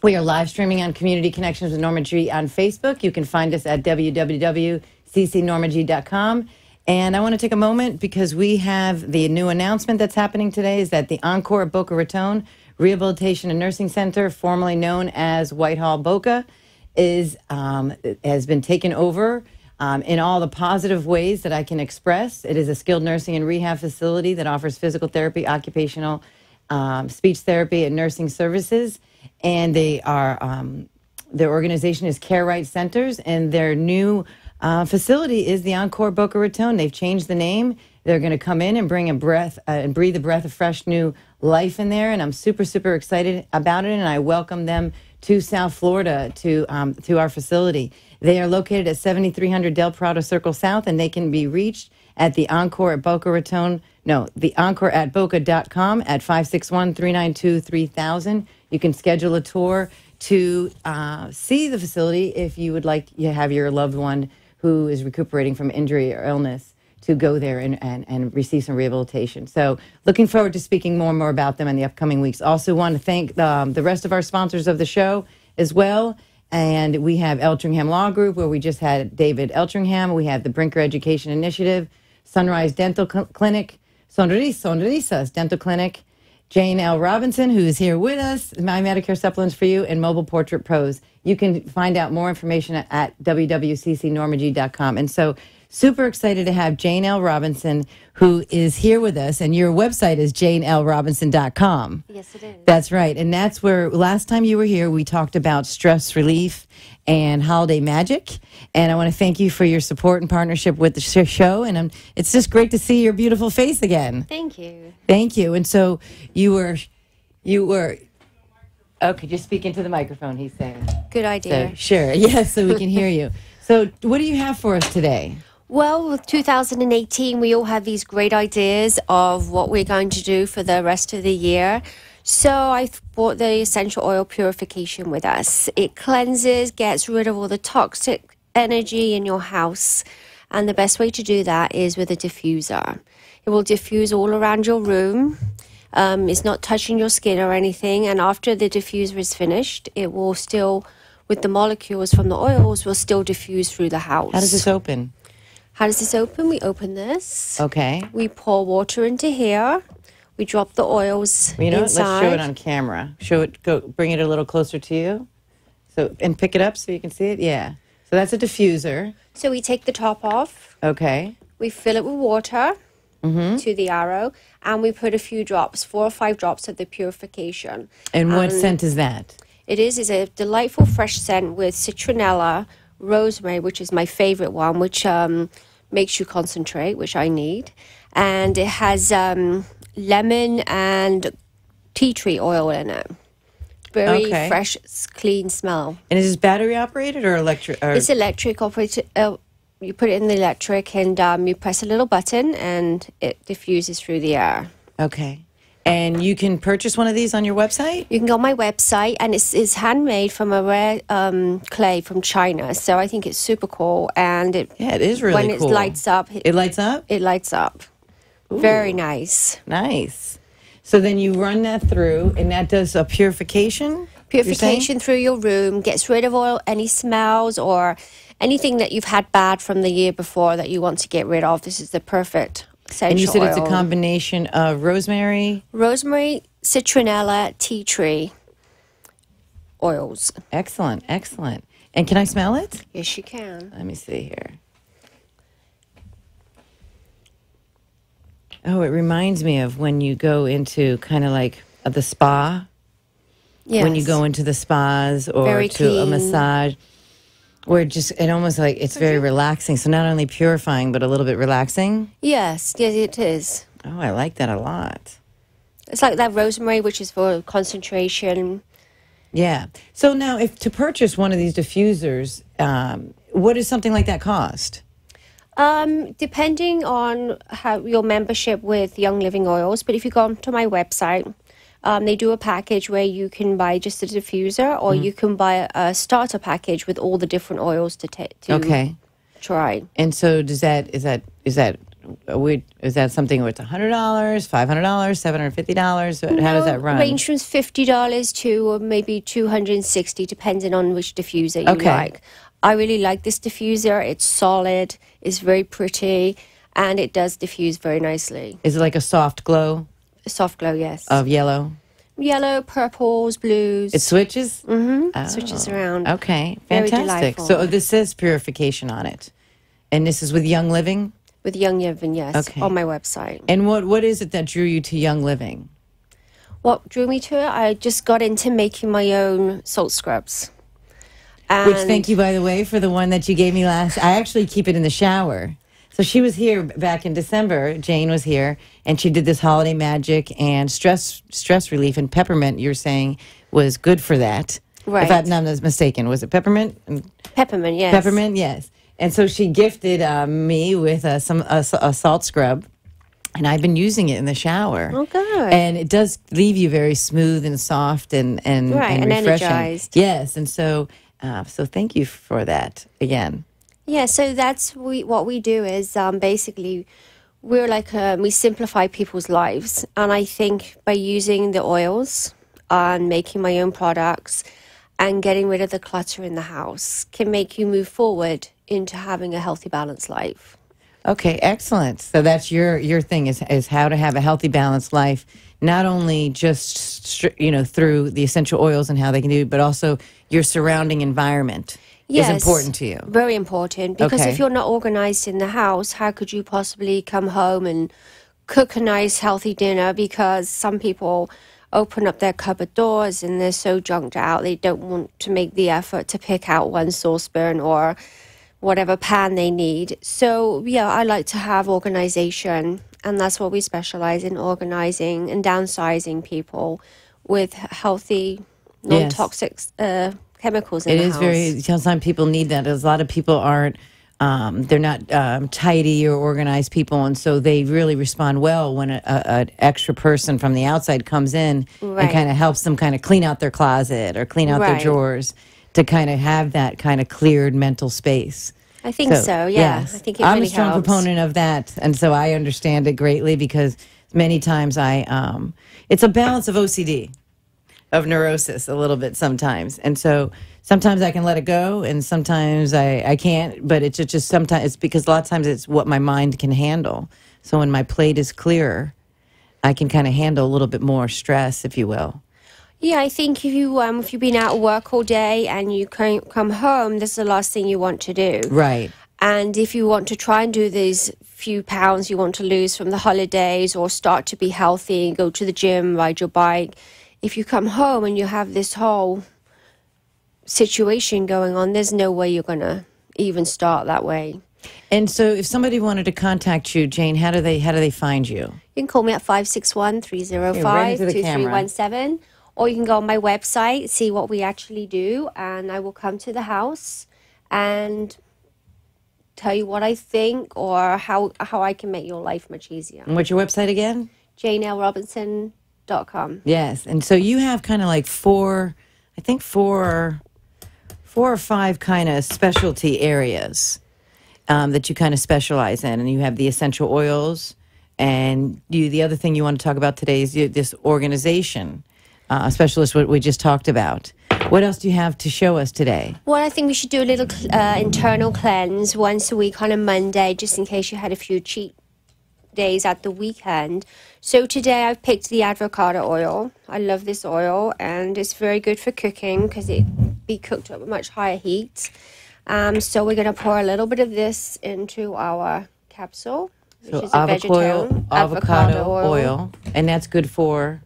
we are live streaming on Community Connections with Norma G on Facebook. You can find us at www.ccnormag.com. And I want to take a moment because we have the new announcement that's happening today is that the Encore at Boca Raton Rehabilitation and Nursing Center, formerly known as Whitehall Boca, has been taken over in all the positive ways that I can express. It is a skilled nursing and rehab facility that offers physical therapy, occupational speech therapy, and nursing services. And they are their organization is Care Right Centers, and their new facility is the Encore Boca Raton. They've changed the name. They're going to come in and bring a breath and breathe a breath of fresh new life in there, and I'm super, super excited about it. And I welcome them to South Florida to our facility. They are located at 7300 Del Prado Circle South, and they can be reached at the Encore at Boca Raton. No, the Encore at Boca.com at 561-392-3000. You can schedule a tour to see the facility if you would like to have your loved one who is recuperating from injury or illness to go there and receive some rehabilitation. So looking forward to speaking more and more about them in the upcoming weeks. Also want to thank the rest of our sponsors of the show as well. And we have Eltringham Law Group, where we just had David Eltringham. We have the Brinker Education Initiative, Sunrise Dental Clinic, Sonrisas Dental Clinic, Jane L. Robinson, who is here with us, My Medicare Supplements for You, and Mobile Portrait Pros. You can find out more information at www.ccnormag.com. And so super excited to have Jane L. Robinson, who is here with us. And your website is janelrobinson.com.
Yes, it is.
That's right. And that's where last time you were here, we talked about stress relief and holiday magic. And I want to thank you for your support and partnership with the show. And it's just great to see your beautiful face again.
Thank you.
Thank you. And so you were, okay, just speak into the microphone, he's saying.
Good idea.
So, sure. Yes, so we can hear you. So what do you have for us today?
Well, with 2018, we all have these great ideas of what we're going to do for the rest of the year. So I brought the essential oil purification with us. It cleanses, gets rid of all the toxic energy in your house. And the best way to do that is with a diffuser. It will diffuse all around your room. It's not touching your skin or anything. And after the diffuser is finished, it will still, with the molecules from the oils, will still diffuse through the house.
How does this open?
How does this open? We open this.
Okay.
We pour water into here. We drop the oils
You know what?
inside.
Let's show it on camera. Show it. Go. Bring it a little closer to you. So and pick it up so you can see it. Yeah. So that's a diffuser.
So we take the top off.
Okay.
We fill it with water to the arrow, and we put a few drops, 4 or 5 drops of the purification.
And what scent is that?
It is a delightful fresh scent with citronella, rosemary, which is my favorite one, which makes you concentrate, which I need. And it has lemon and tea tree oil in it. Very fresh, clean smell.
And is this battery operated or electric?
It's electric operated. You put it in the electric and you press a little button and it diffuses through the air.
Okay. And you can purchase one of these on your website?
You can go on my website, and it's handmade from a rare clay from China. So I think it's super cool. And it
is really
when
cool.
When it lights up.
It lights up?
It lights up.
Ooh.
Very nice.
Nice. So then you run that through, and that does a purification?
Purification through your room, gets rid of all any smells or anything that you've had bad from the year before that you want to get rid of. This is the perfect essential
And you said
oil.
it's a combination of rosemary?
Rosemary, citronella, tea tree oils.
Excellent, excellent. And can I smell it?
Yes, you can.
Let me see here. Oh, it reminds me of when you go into kind of like the spa.
Yes.
When you go into the spas or
Very
to a
clean.
massage, where it almost like it's very relaxing. So not only purifying, but a little bit relaxing.
Yes, it is.
Oh, I like that a lot.
It's like that rosemary, which is for concentration.
Yeah. So now, if to purchase one of these diffusers, what does something like that cost?
Depending on how your membership with Young Living Oils, but if you go onto my website, they do a package where you can buy just a diffuser, or you can buy a starter package with all the different oils to try.
And so is that something where it's $100, $500, $750? How does that run?
Range from $50 to maybe $260, depending on which diffuser you like. I really like this diffuser. It's solid, it's very pretty, and it does diffuse very nicely.
Is it like a soft glow?
A soft glow, yes.
Of yellow?
Yellow, purples, blues.
It switches?
Mm-hmm. Oh. Switches around.
Okay,
very
fantastic.
delightful.
So this says purification on it. And this is with Young Living?
With Young Living, yes, on my website.
And what is it that drew you to Young Living?
What drew me to it? I just got into making my own salt scrubs.
Which, thank you, by the way, for the one that you gave me last. I actually keep it in the shower. So she was here back in December. Jane was here, and she did this holiday magic and stress relief. And peppermint, you're saying, was good for that.
Right.
If I'm not mistaken. Was it peppermint?
Peppermint, yes.
Peppermint, yes. And so she gifted me with a salt scrub. And I've been using it in the shower.
Oh, good.
And it does leave you very smooth and soft and refreshing.
Energized.
Yes, and so thank you for that again.
Yeah, so that's what we do is basically we're like we simplify people's lives, and I think by using the oils and making my own products and getting rid of the clutter in the house can make you move forward into having a healthy, balanced life.
Okay, excellent. So that's your thing is how to have a healthy, balanced life, not only just through the essential oils and how they can do it, but also your surrounding environment is important to you.
Very important, because if you're not organized in the house, how could you possibly come home and cook a nice, healthy dinner? Because some people open up their cupboard doors and they're so junked out, they don't want to make the effort to pick out one saucepan or whatever pan they need. So, yeah, I like to have organization, and that's what we specialize in, organizing and downsizing people with healthy, non-toxic chemicals in the house. It is
sometimes people need that. A lot of people aren't, they're not tidy or organized people, and so they really respond well when an extra person from the outside comes in and kind of helps them kind of clean out their closet or clean out their drawers, to kind of have that kind of cleared mental space.
I think so, yeah.
Yes.
I think it
I'm
really
a strong
helps.
proponent of that, and so I understand it greatly, because many times it's a balance of OCD, of neurosis a little bit sometimes. And so sometimes I can let it go, and sometimes I can't, but it's just sometimes it's because a lot of times it's what my mind can handle. So when my plate is clearer, I can kind of handle a little bit more stress, if you will.
Yeah, I think if you've been out of work all day and you come home, this is the last thing you want to do.
Right.
And if you want to try and do these few pounds you want to lose from the holidays, or start to be healthy, go to the gym, ride your bike, if you come home and you have this whole situation going on, there's no way you're going to even start that way.
And so if somebody wanted to contact you, Jane, how do they find you?
You can call me at 561-305-2317. Or you can go on my website, see what we actually do, and I will come to the house and tell you what I think, or how I can make your life much easier.
And what's your website again?
JaneLRobinson.com.
Yes, and so you have kind of like four or five kind of specialty areas that you kind of specialize in, and you have the essential oils, and the other thing you want to talk about today is this organization. Specialist, what we just talked about. What else do you have to show us today?
Well, I think we should do a little internal cleanse once a week on a Monday, just in case you had a few cheat days at the weekend. So today I've picked the avocado oil. I love this oil, and it's very good for cooking because it be cooked at a much higher heat. So we're going to pour a little bit of this into our capsule, which is a vegetarian
avocado oil. And that's good for...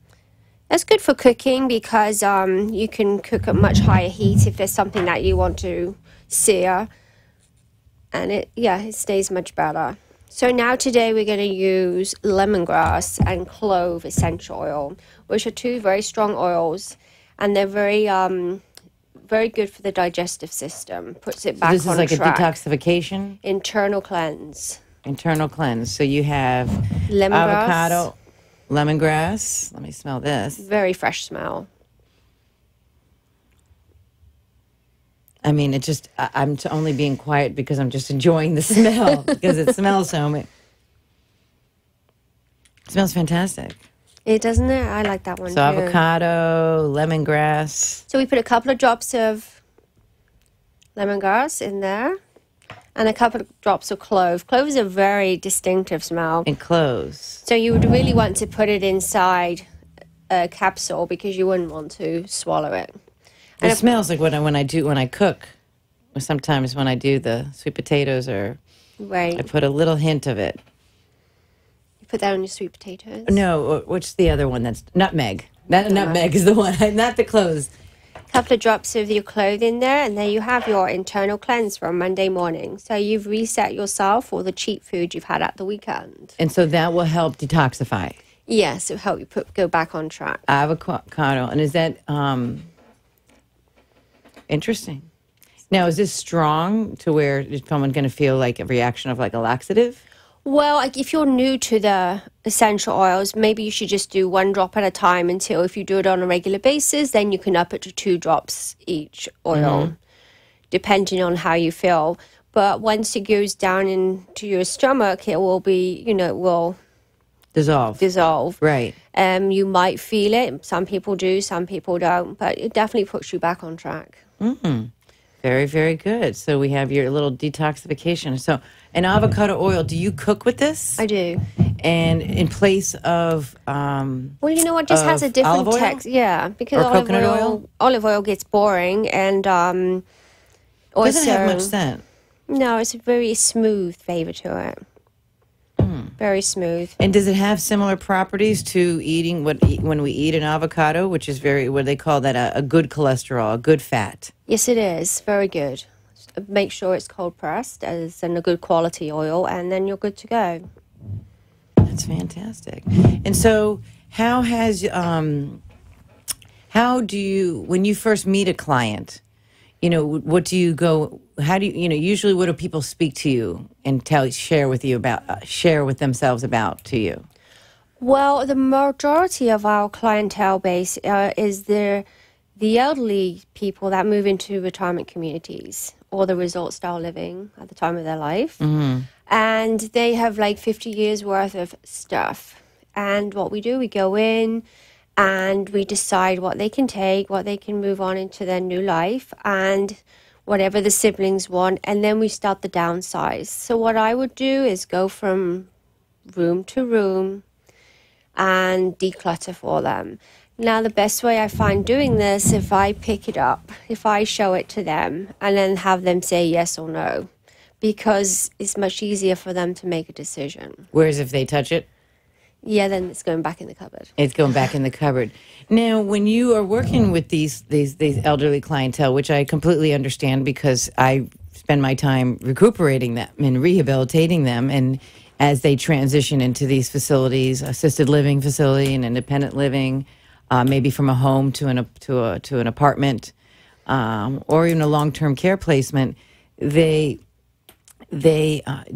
That's good for cooking because you can cook at much higher heat if there's something that you want to sear. And it stays much better. So now today we're going to use lemongrass and clove essential oil, which are two very strong oils. And they're very very good for the digestive system. Puts it
So
back on track.
this is like a detoxification?
Internal cleanse.
Internal cleanse. So you have
Lemongrass.
avocado, lemongrass. Let me smell this.
Very fresh smell.
I mean, it just, I'm only being quiet because I'm just enjoying the smell because it smells so much. It smells fantastic.
It doesn't it? I like that one
So
too.
avocado, lemongrass.
So we put a couple of drops of lemongrass in there and a couple of drops of clove. Clove is a very distinctive smell.
And cloves.
So you would really want to put it inside a capsule because you wouldn't want to swallow it.
It smells like when I cook, or sometimes when I do the sweet potatoes, or
right.
I put a little hint of it.
You put that on your sweet potatoes?
No, what's the other one? That's nutmeg. Nutmeg is the one, not the cloves.
A couple of drops of your clove in there, and there you have your internal cleanse for Monday morning. So you've reset yourself for the cheap food you've had at the weekend.
And so that will help detoxify.
Yes, it'll help you go back on track.
Avocado. And is that... interesting. Now, is this strong to where is someone going to feel like a reaction of like a laxative?
Well, like if you're new to the essential oils, maybe you should just do 1 drop at a time until if you do it on a regular basis, then you can up it to 2 drops each oil, depending on how you feel. But once it goes down into your stomach, it will be, it will dissolve.
Right.
You might feel it. Some people do, some people don't, but it definitely puts you back on track.
Very, very good. So we have your little detoxification. So an avocado oil, do you cook with this?
I do.
And in place of
well, you know what, just has a different texture. Yeah, because
coconut oil?
Olive oil gets boring, and also
doesn't have much scent.
No, it's a very smooth flavor to it. Very smooth.
And does it have similar properties to eating when we eat an avocado, which is what they call that a good cholesterol, a good fat?
Yes, it is. Very good. Make sure it's cold pressed and a good quality oil, and then you're good to go.
That's fantastic. And so how do you, when you first meet a client, what do you go, how do you, usually what do people speak to you and share with themselves about to you?
Well, the majority of our clientele base is the elderly people that move into retirement communities or the resort style living at the time of their life. And they have like 50 years worth of stuff. And what we do, we go in and we decide what they can take, what they can move on into their new life, and whatever the siblings want, and then we start the downsize. So what I would do is go from room to room and declutter for them. Now, the best way I find doing this, if I pick it up, if I show it to them, and then have them say yes or no, because it's much easier for them to make a decision.
Whereas if they touch it?
Yeah, then it's going back in the cupboard.
It's going back in the cupboard. Now, when you are working with these elderly clientele, which I completely understand because I spend my time recuperating them and rehabilitating them, and as they transition into these facilities, assisted living facility and independent living, maybe from a home to an apartment, or even a long-term care placement, do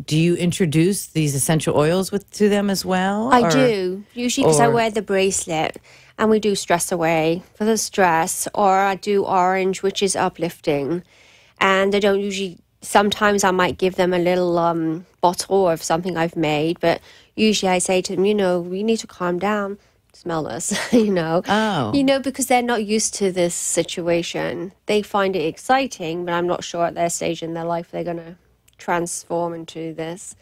you introduce these essential oils to them as well?
I do, usually because I wear the bracelet, and we do stress away for the stress, or I do orange, which is uplifting, and I don't usually, sometimes I might give them a little bottle of something I've made, but usually I say to them, we need to calm down, smell this, because they're not used to this situation. They find it exciting, but I'm not sure at their stage in their life they're going to transform into this.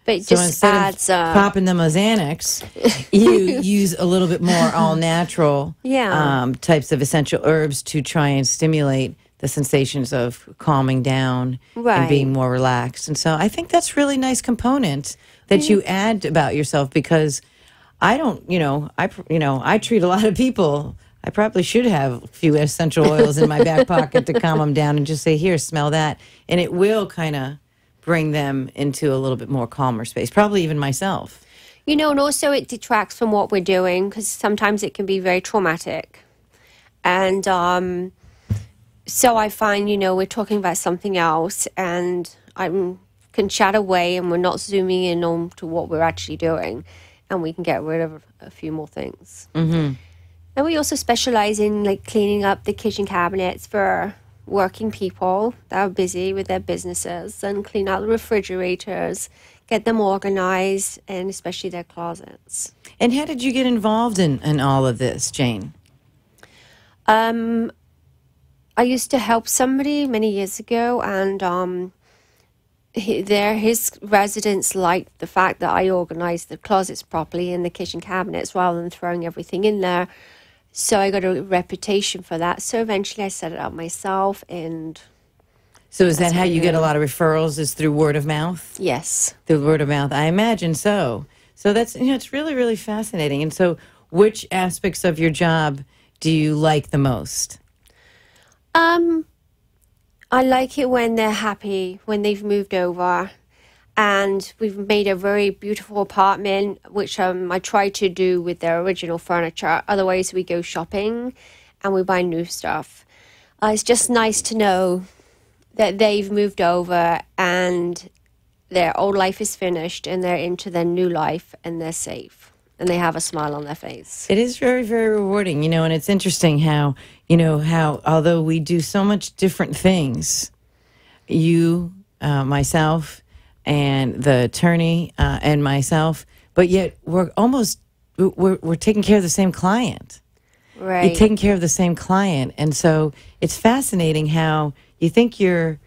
But it just adds
up. Popping them a Xanax, you use a little bit more all-natural types of essential herbs to try and stimulate the sensations of calming down and being more relaxed. And so I think that's really nice component that you add about yourself, because I don't, I treat a lot of people. I probably should have a few essential oils in my back pocket to calm them down and just say, here, smell that. And it will kind of bring them into a little bit more calmer space, probably even myself.
And also it detracts from what we're doing, because sometimes it can be very traumatic. And So I find, we're talking about something else, and I can chat away, and we're not zooming in on to what we're actually doing, and we can get rid of a few more things.
Mm-hmm.
And we also specialize in like cleaning up the kitchen cabinets for working people that are busy with their businesses, and clean out the refrigerators, get them organized, and especially their closets.
And how did you get involved in all of this, Jane?
I used to help somebody many years ago, and his residents liked the fact that I organized the closets properly and the kitchen cabinets rather than throwing everything in there. So I got a reputation for that. So eventually I set it up myself. And
so is that how you get a lot of referrals, is through word of mouth?
Yes.
Through word of mouth. I imagine so. So that's, it's really, really fascinating. And so which aspects of your job do you like the most?
I like it when they're happy, when they've moved over, and we've made a very beautiful apartment, which I try to do with their original furniture. Otherwise, we go shopping and we buy new stuff. It's just nice to know that they've moved over and their old life is finished and they're into their new life and they're safe. And they have a smile on their face.
It is very, very rewarding, and it's interesting how, how although we do so much different things, you, myself, and the attorney, and myself, but yet we're taking care of the same client.
Right.
You're taking care of the same client. And so it's fascinating how you think you're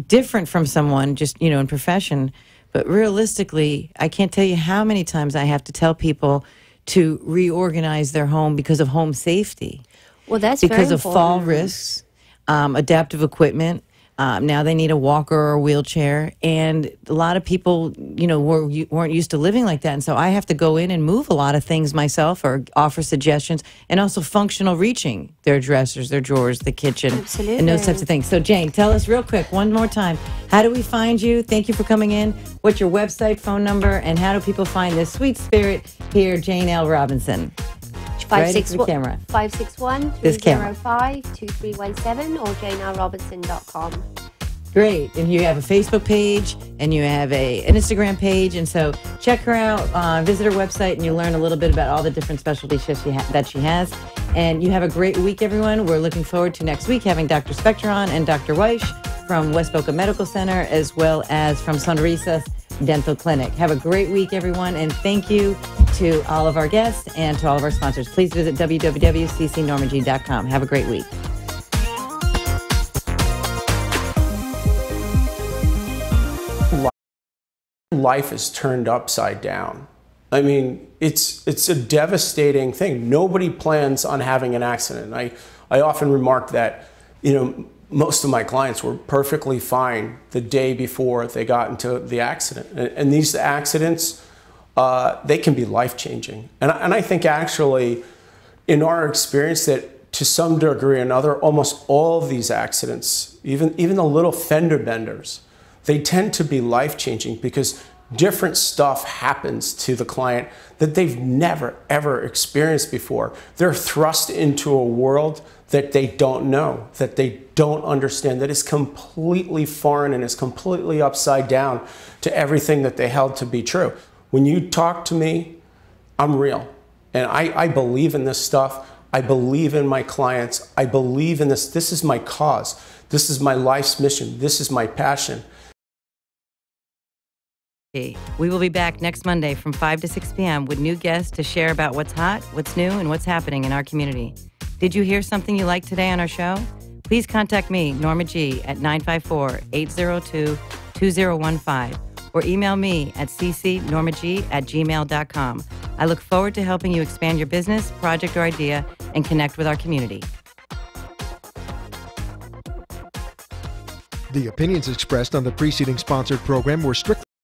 different from someone just, in profession. But realistically, I can't tell you how many times I have to tell people to reorganize their home because of home safety.
Well, that's
because
very
of fall risks, adaptive equipment. Now they need a walker or a wheelchair, and a lot of people, weren't used to living like that, and so I have to go in and move a lot of things myself, or offer suggestions, and also functional reaching their dressers, their drawers, the kitchen,
Absolutely.
and those types of things. So, Jane, tell us real quick, one more time, how do we find you? Thank you for coming in. What's your website, phone number, and how do people find this sweet spirit here, Jane L. Robinson?
561-305-2317 or janelrobinson.com.
Great. And you have a Facebook page and you have an Instagram page. And so check her out, visit her website, and you learn a little bit about all the different specialty shifts that she has. And you have a great week, everyone. We're looking forward to next week having Dr. Spector on and Dr. Weish from West Boca Medical Center, as well as from Sonrisas Dental Clinic. Have a great week, everyone, and thank you to all of our guests and to all of our sponsors. Please visit www.ccnormag.com. Have a great week.
Life is turned upside down. I mean, it's a devastating thing. Nobody plans on having an accident. I often remark that, most of my clients were perfectly fine the day before they got into the accident. And these accidents, they can be life-changing. And I think actually, in our experience, that to some degree or another, almost all of these accidents, even the little fender benders, they tend to be life-changing because different stuff happens to the client that they've never, ever experienced before. They're thrust into a world that they don't know, that they don't understand, that is completely foreign and is completely upside down to everything that they held to be true. When you talk to me, I'm real. And I believe in this stuff. I believe in my clients. I believe in this. This is my cause. This is my life's mission. This is my passion.
We will be back next Monday from 5 to 6 p.m. with new guests to share about what's hot, what's new, and what's happening in our community. Did you hear something you liked today on our show? Please contact me, Norma G, at 954-802-2015 or email me at ccnormag@gmail.com. I look forward to helping you expand your business, project, or idea and connect with our community.
The opinions expressed on the preceding sponsored program were strictly